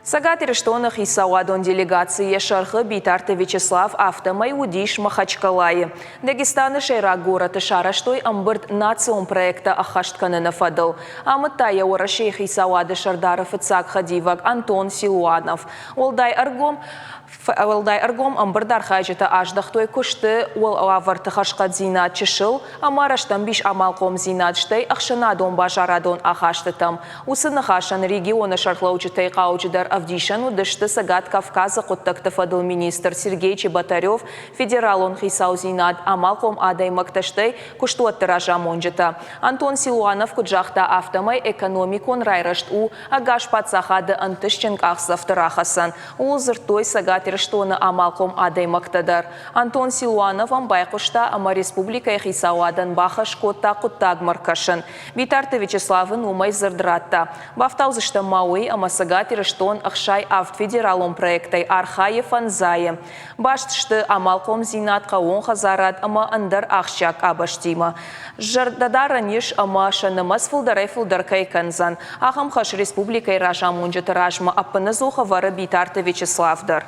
Сагат Ирештонах и Сауадон делегации Шархы Битарты Вячеслав Автомай Удиш Махачкалаи. Дагестаны Шейра город и Шараштой Амбырд национ проекта Ахаштканы Нафадл. Амытая ура шейх и Сауады Шардаров и Цак Хадивак Антон Силуанов. Олдай аргом амбырдар хаджета аждахтой кушты ол аварты хашкат зинат чешил, амараштам биш амалком зинат штай ахшанадон бажарадон ахаштатам. Усыны хашан регионы шартлаучытай каучыдар Авдишану дышты Сагат Кавказа куттакты фадыл министр Сергей Чеботарев федералон хисау зинат амалком адай макташтай куштуат тиража монжета. Антон Силуанов куджахта автомай экономикон райрашт у агаш пацахады антышченк ахсавтырахасан. Улзыртой Сагат Ирештона амалком адай мактадар. Антон Силуанов амбайкушта ама республика хисауадан бахаш котта куттаг маркашын. Битарты Вячеславын умай зырдратта. Бафтаузышта мауи ама Сагат Ирештон ахшай авт федералом проектай Архаев Анзае. Баштышты амалком зинат каон хазарат ама андар ахшак абаштима. Жардадара ниш ама шанамас фулдар кайканзан. Ахам хаш республикай ража мунжет ражма аппаназуха вара Битарты Вячеславдар.